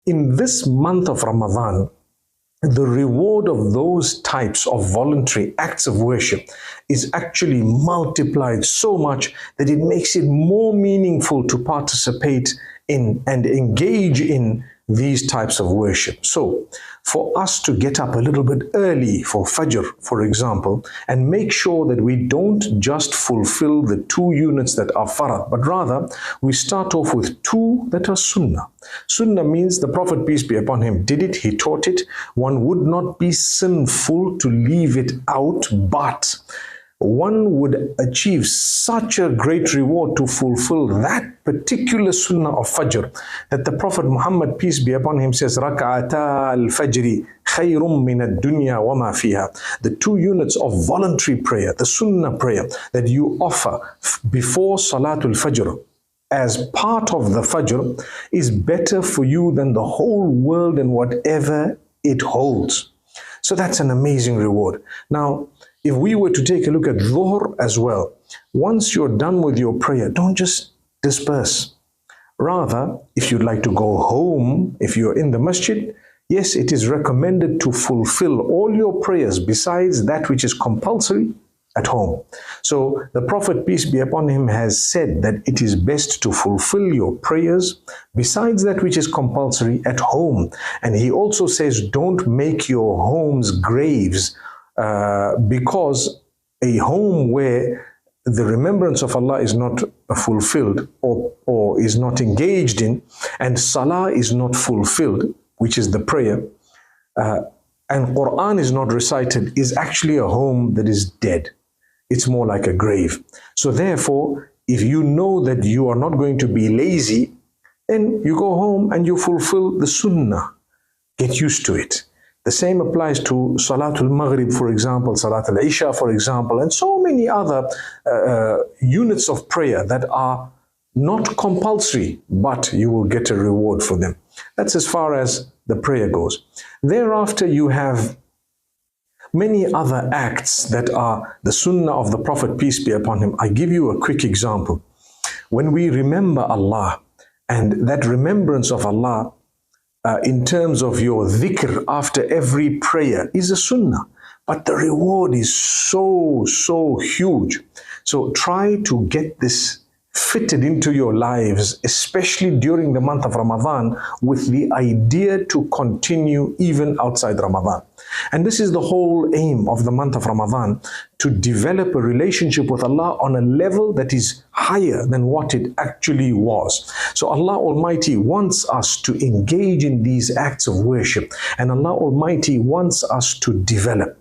in this month of Ramadan, the reward of those types of voluntary acts of worship is actually multiplied so much that it makes it more meaningful to participate in and engage in these types of worship. So, for us to get up a little bit early for Fajr, for example, and make sure that we don't just fulfill the 2 units that are farad, but rather we start off with 2 that are sunnah. Sunnah means the Prophet, peace be upon him, did it, he taught it. One would not be sinful to leave it out, but one would achieve such a great reward to fulfill that particular sunnah of Fajr that the Prophet Muhammad, peace be upon him, says, Rak'ata al-Fajri khayrum min ad-dunya wa ma fiha. The 2 units of voluntary prayer, the sunnah prayer that you offer before Salatul Fajr as part of the Fajr is better for you than the whole world and whatever it holds. So that's an amazing reward. Now, if we were to take a look at Dhuhr as well, once you're done with your prayer, don't just disperse. Rather, if you'd like to go home, if you're in the masjid, yes, it is recommended to fulfill all your prayers besides that which is compulsory at home. So the Prophet, peace be upon him, has said that it is best to fulfill your prayers besides that which is compulsory at home. And he also says, don't make your homes graves, because a home where the remembrance of Allah is not fulfilled or is not engaged in, and salah is not fulfilled, which is the prayer, and Quran is not recited, is actually a home that is dead. It's more like a grave. So therefore, if you know that you are not going to be lazy, then you go home and you fulfill the sunnah. Get used to it. The same applies to Salatul Maghrib, for example, Salatul Isha, for example, and so many other units of prayer that are not compulsory, but you will get a reward for them. That's as far as the prayer goes. Thereafter, you have many other acts that are the sunnah of the Prophet, peace be upon him. I give you a quick example. When we remember Allah, and that remembrance of Allah in terms of your dhikr after every prayer is a sunnah, but the reward is so huge. So try to get this fitted into your lives, especially during the month of Ramadan, with the idea to continue even outside Ramadan. And this is the whole aim of the month of Ramadan, to develop a relationship with Allah on a level that is higher than what it actually was. So Allah Almighty wants us to engage in these acts of worship, and Allah Almighty wants us to develop.